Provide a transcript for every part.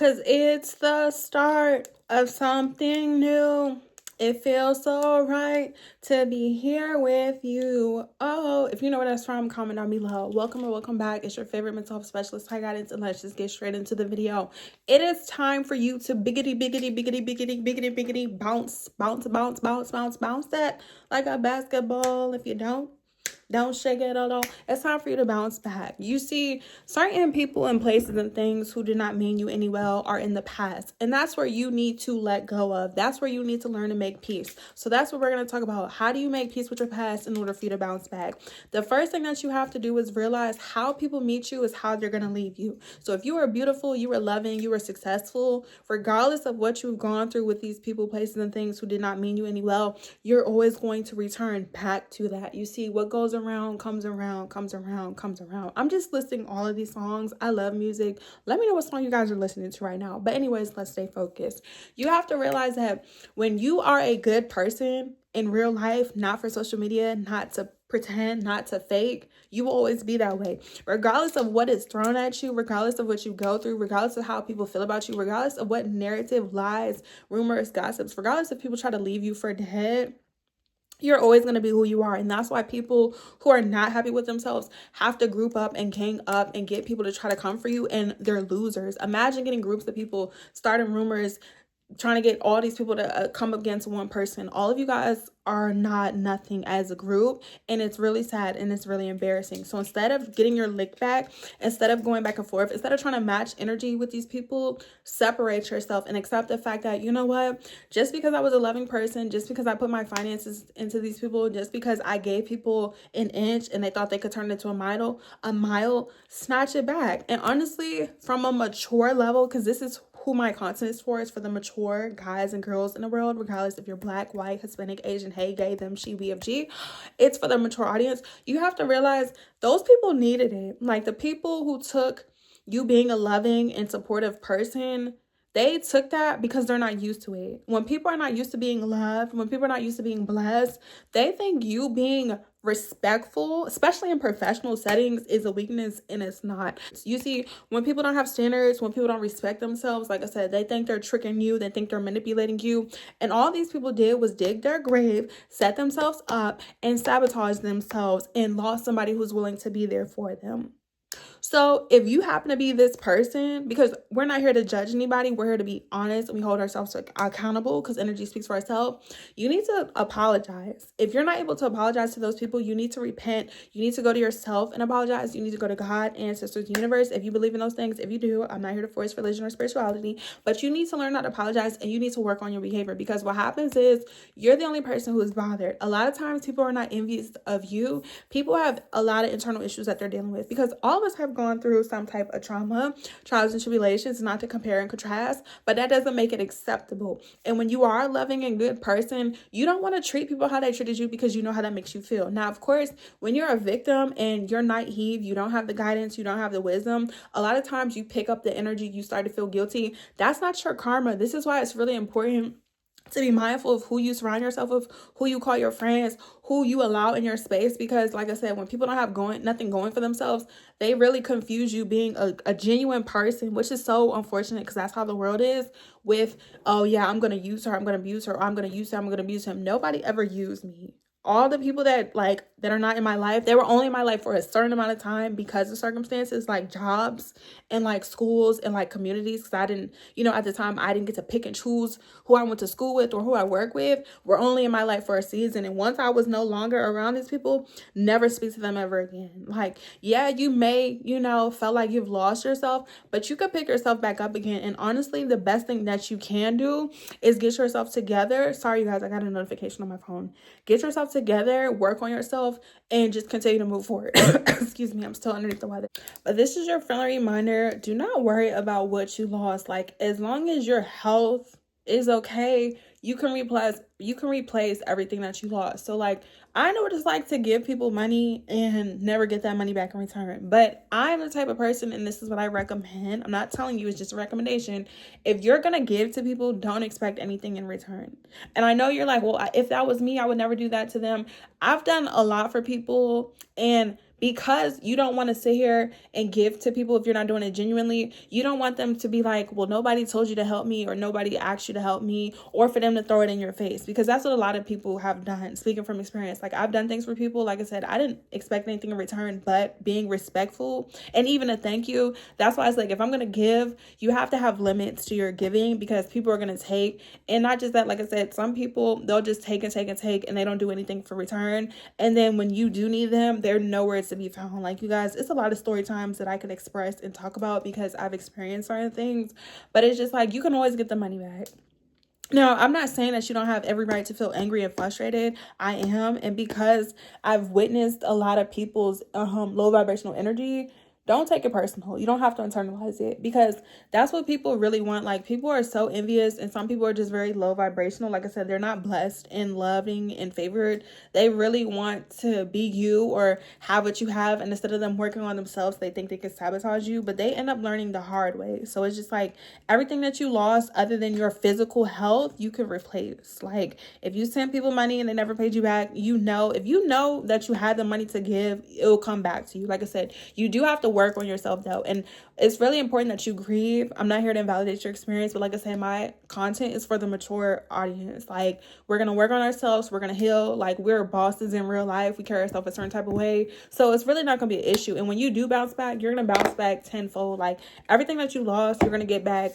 'Cause it's the start of something new. It feels so right to be here with you. Oh, if you know where that's from, comment down below. Welcome or welcome back. It's your favorite mental health specialist, High Guidance, and let's just get straight into the video. It is time for you to biggity bounce that like a basketball. If you don't shake it at all. It's time for you to bounce back. You see, certain people and places and things who did not mean you any well are in the past. And that's where you need to let go of. That's where you need to learn to make peace. So that's what we're going to talk about. How do you make peace with your past in order for you to bounce back? The first thing that you have to do is realize how people meet you is how they're going to leave you. So if you are beautiful, you are loving, you are successful, regardless of what you've gone through with these people, places, and things who did not mean you any well, you're always going to return back to that. You see, what goes around comes around, comes around, comes around. I'm just listing all of these songs. I love music. Let me know what song you guys are listening to right now. But anyways, let's stay focused. You have to realize that when you are a good person in real life, not for social media, not to pretend, not to fake, you will always be that way. Regardless of what is thrown at you, regardless of what you go through, regardless of how people feel about you, regardless of what narrative, lies, rumors, gossips, regardless if people try to leave you for dead, you're always going to be who you are. And that's why people who are not happy with themselves have to group up and gang up and get people to try to come for you, and they're losers. Imagine getting groups of people starting rumors, trying to get all these people to come against one person. All of you guys are not nothing as a group, and it's really sad and it's really embarrassing. So instead of getting your lick back, instead of going back and forth, instead of trying to match energy with these people, separate yourself and accept the fact that, you know what, just because I was a loving person, just because I put my finances into these people, just because I gave people an inch and they thought they could turn it into a mile, snatch it back. And honestly, from a mature level, because this is who my content is for, is for the mature guys and girls in the world, regardless if you're black, white, Hispanic, Asian, hey, gay, them, she, we, of G. It's for the mature audience. You have to realize those people needed it. Like, the people who took you being a loving and supportive person, they took that because they're not used to it. When people are not used to being loved, when people are not used to being blessed, they think you being respectful, especially in professional settings, is a weakness, and it's not. You see, when people don't have standards, when people don't respect themselves, like I said, they think they're tricking you, they think they're manipulating you. And all these people did was dig their grave, set themselves up, and sabotage themselves, and lost somebody who's willing to be there for them. So if you happen to be this person, because we're not here to judge anybody, we're here to be honest, and we hold ourselves accountable because energy speaks for itself, you need to apologize. If you're not able to apologize to those people, you need to repent. You need to go to yourself and apologize. You need to go to God, ancestors, universe, if you believe in those things. If you do, I'm not here to force religion or spirituality, but you need to learn how to apologize, and you need to work on your behavior, because what happens is you're the only person who is bothered. A lot of times people are not envious of you. People have a lot of internal issues that they're dealing with, because all of us have gone through some type of trauma, trials and tribulations, not to compare and contrast, but that doesn't make it acceptable. And when you are a loving and good person, you don't want to treat people how they treated you, because you know how that makes you feel. Now, of course, when you're a victim and you're naive, you don't have the guidance, you don't have the wisdom, a lot of times you pick up the energy, you start to feel guilty. That's not your karma. This is why it's really important to be mindful of who you surround yourself with, who you call your friends, who you allow in your space. Because like I said, when people don't have nothing going for themselves, they really confuse you being a genuine person, which is so unfortunate, because that's how the world is with, oh yeah, I'm going to use her, I'm going to abuse her, or I'm going to use her, I'm going to abuse him. Nobody ever used me. All the people that are not in my life, they were only in my life for a certain amount of time because of circumstances, like jobs and like schools and like communities. Because I didn't, at the time, I didn't get to pick and choose who I went to school with or who I work with. Were only in my life for a season. And once I was no longer around these people, never speak to them ever again. Like, yeah, you may, felt like you've lost yourself, but you could pick yourself back up again. And honestly, the best thing that you can do is get yourself together. Sorry, you guys, I got a notification on my phone. Get yourself together, work on yourself, and just continue to move forward. Excuse me, I'm still underneath the weather. But this is your friendly reminder. Do not worry about what you lost. Like, as long as your health is okay, you can replace everything that you lost. So like, I know what it's like to give people money and never get that money back in return. But I'm the type of person, and this is what I recommend. I'm not telling you, it's just a recommendation. If you're going to give to people, don't expect anything in return. And I know you're like, well, if that was me, I would never do that to them. I've done a lot for people, and because you don't want to sit here and give to people if you're not doing it genuinely. You don't want them to be like, well, nobody told you to help me, or nobody asked you to help me, or for them to throw it in your face, because that's what a lot of people have done. Speaking from experience, like I've done things for people, like I said, I didn't expect anything in return but being respectful and even a thank you. That's why it's like, if I'm gonna give, you have to have limits to your giving, because people are gonna take. And not just that, like I said, some people, they'll just take and take and take, and they don't do anything for return. And then when you do need them, they're nowhere to be found. Like, you guys, it's a lot of story times that I can express and talk about because I've experienced certain things, but it's just like, you can always get the money back. Now, I'm not saying that you don't have every right to feel angry and frustrated. I am. And because I've witnessed a lot of people's low vibrational energy, don't take it personal. You don't have to internalize it, because that's what people really want. Like, people are so envious, and some people are just very low vibrational. Like I said, they're not blessed and loving and favored. They really want to be you or have what you have, and instead of them working on themselves, they think they can sabotage you, but they end up learning the hard way. So it's just like, everything that you lost other than your physical health, you can replace. Like, if you send people money and they never paid you back, if you know that you had the money to give, it'll come back to you. Like I said, you do have to work on yourself though, and it's really important that you grieve. I'm not here to invalidate your experience, but like I said, my content is for the mature audience. Like, we're gonna work on ourselves, we're gonna heal. Like, we're bosses in real life, we carry ourselves a certain type of way, so it's really not gonna be an issue. And when you do bounce back, you're gonna bounce back tenfold. Like, everything that you lost, you're gonna get back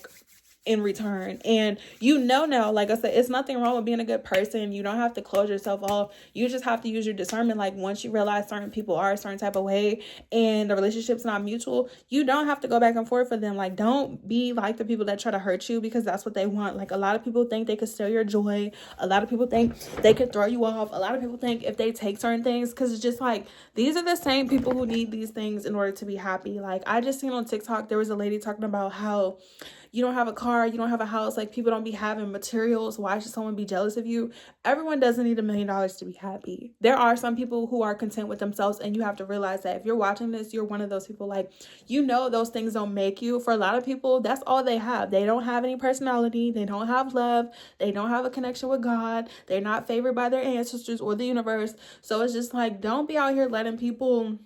in return. And now, like I said, it's nothing wrong with being a good person. You don't have to close yourself off. You just have to use your discernment. Like, once you realize certain people are a certain type of way and the relationship's not mutual, you don't have to go back and forth with them. Like, don't be like the people that try to hurt you, because that's what they want. Like, a lot of people think they could steal your joy. A lot of people think they could throw you off. A lot of people think if they take certain things, because it's just like, these are the same people who need these things in order to be happy. Like, I just seen on TikTok, there was a lady talking about how you don't have a car, you don't have a house, like, people don't be having materials. Why should someone be jealous of you? Everyone doesn't need $1 million to be happy. There are some people who are content with themselves, and you have to realize that if you're watching this, you're one of those people. Like, those things don't make you. For a lot of people, that's all they have. They don't have any personality, they don't have love, they don't have a connection with God, they're not favored by their ancestors or the universe. So it's just like, don't be out here letting people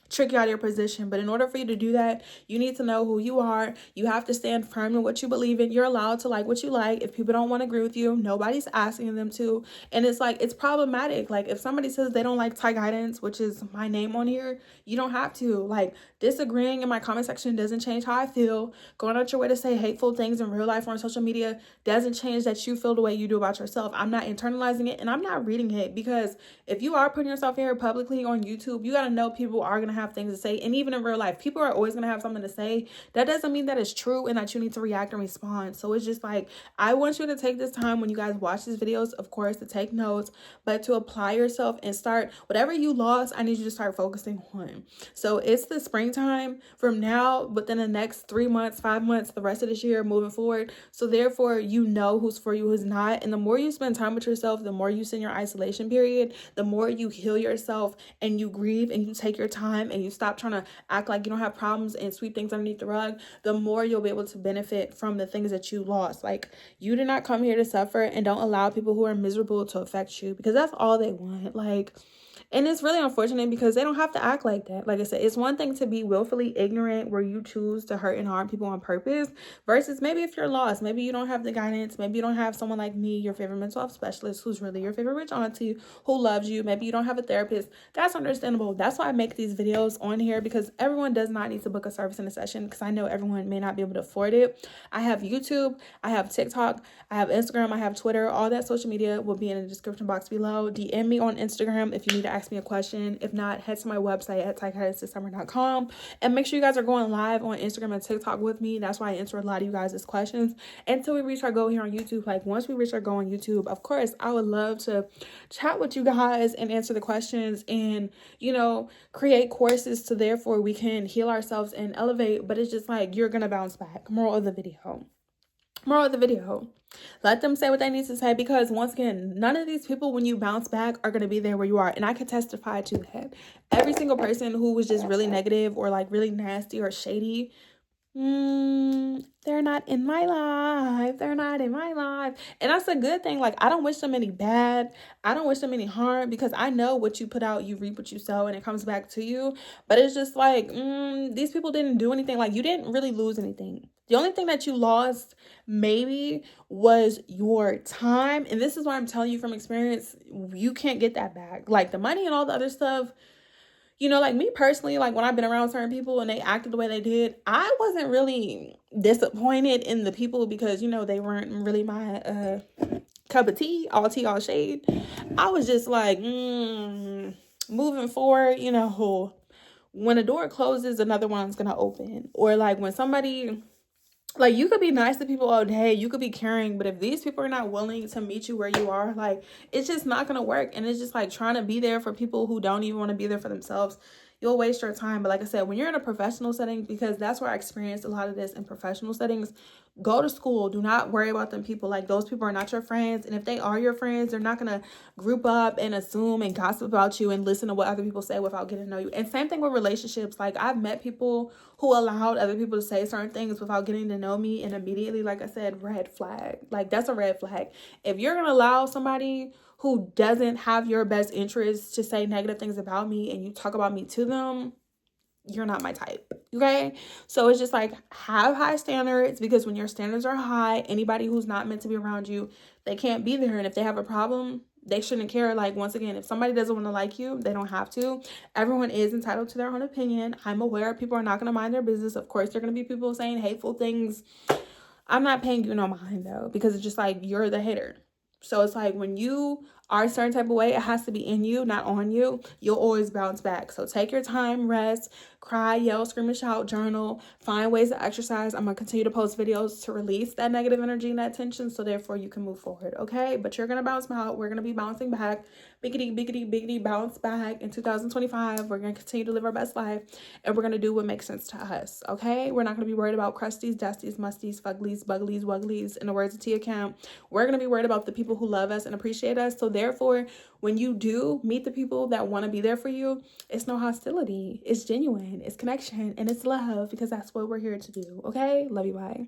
trick you out of your position. But in order for you to do that, you need to know who you are. You have to stand firm in what you believe in. You're allowed to like what you like. If people don't want to agree with you, nobody's asking them to. And it's like, it's problematic. Like, if somebody says they don't like Ty Guidance, which is my name on here, you don't have to. Like, disagreeing in my comment section doesn't change how I feel. Going out your way to say hateful things in real life or on social media doesn't change that you feel the way you do about yourself. I'm not internalizing it, and I'm not reading it, because if you are putting yourself here publicly on YouTube, you got to know people are going to have things to say. And even in real life, people are always going to have something to say. That doesn't mean that it's true and that you need to react and respond. So it's just like, I want you to take this time when you guys watch these videos, of course, to take notes, but to apply yourself and start whatever you lost. I need you to start focusing on. So it's the springtime from now, within the next 3 months, 5 months, the rest of this year, moving forward. So therefore, you know who's for you, who's not. And the more you spend time with yourself, the more you spend your isolation period, the more you heal yourself and you grieve and you take your time and you stop trying to act like you don't have problems and sweep things underneath the rug, the more you'll be able to benefit from the things that you lost. Like, you did not come here to suffer, and don't allow people who are miserable to affect you, because that's all they want. Like, and it's really unfortunate because they don't have to act like that. Like I said, it's one thing to be willfully ignorant where you choose to hurt and harm people on purpose, versus maybe if you're lost, maybe you don't have the guidance, maybe you don't have someone like me, your favorite mental health specialist, who's really your favorite rich auntie who loves you. Maybe you don't have a therapist. That's understandable. That's why I make these videos on here, because everyone does not need to book a service in a session, because I know everyone may not be able to afford it. I have YouTube, I have TikTok, I have Instagram, I have Twitter. All that social media will be in the description box below. DM me on Instagram if you need to ask me a question. If not, head to my website at tyguidancesummer.com, and make sure you guys are going live on Instagram and TikTok with me. That's why I answer a lot of you guys' questions until we reach our goal here on YouTube. Like, once we reach our goal on YouTube, of course, I would love to chat with you guys and answer the questions and, create courses to therefore we can heal ourselves and elevate. But it's just like, you're gonna bounce back. Moral of the video, let them say what they need to say, because once again, none of these people, when you bounce back, are going to be there where you are. And I can testify to that. Every single person who was just really negative or like really nasty or shady, They're not in my life. They're not in my life. And that's a good thing. Like, I don't wish them any bad. I don't wish them any harm because I know what you put out, you reap what you sow, and it comes back to you. But it's just like, these people didn't do anything. Like, you didn't really lose anything. The only thing that you lost maybe was your time. And this is why I'm telling you from experience, you can't get that back. Like, the money and all the other stuff, you know, like me personally, like when I've been around certain people and they acted the way they did, I wasn't really disappointed in the people because, you know, they weren't really my cup of tea, all shade. I was just like, moving forward, you know, when a door closes, another one's gonna open. Or like when somebody, like, you could be nice to people all day, you could be caring, but if these people are not willing to meet you where you are, like, it's just not gonna work. And it's just like trying to be there for people who don't even want to be there for themselves, you'll waste your time. But like I said, when you're in a professional setting, because that's where I experienced a lot of this in professional settings, go to school. Do not worry about them people. Like, those people are not your friends, and if they are your friends, they're not gonna group up and assume and gossip about you and listen to what other people say without getting to know you. And same thing with relationships. Like, I've met people who allowed other people to say certain things without getting to know me, and immediately, like I said, red flag. Like, that's a red flag. If you're gonna allow somebody who doesn't have your best interests to say negative things about me and you talk about me to them, you're not my type. Okay? So it's just like, have high standards, because when your standards are high, anybody who's not meant to be around you, they can't be there. And if they have a problem, they shouldn't care. Like, once again, if somebody doesn't want to like you, they don't have to. Everyone is entitled to their own opinion. I'm aware people are not going to mind their business. Of course, there are going to be people saying hateful things. I'm not paying you no mind though, because it's just like, you're the hater. So it's like, when you are a certain type of way, it has to be in you, not on you. You'll always bounce back. So take your time, rest, cry, yell, scream, and shout, journal, find ways to exercise. I'm going to continue to post videos to release that negative energy and that tension, so therefore you can move forward, okay? But you're going to bounce back. We're going to be bouncing back. Biggity, biggity, biggity, bounce back. In 2025, we're going to continue to live our best life, and we're going to do what makes sense to us, okay? We're not going to be worried about crusties, dusties, musties, fuglies, buglies, wuglies, in the words of Tia Camp. We're going to be worried about the people who love us and appreciate us. So therefore, when you do meet the people that want to be there for you, it's no hostility. It's genuine. It's connection. And it's love, because that's what we're here to do. Okay? Love you. Bye.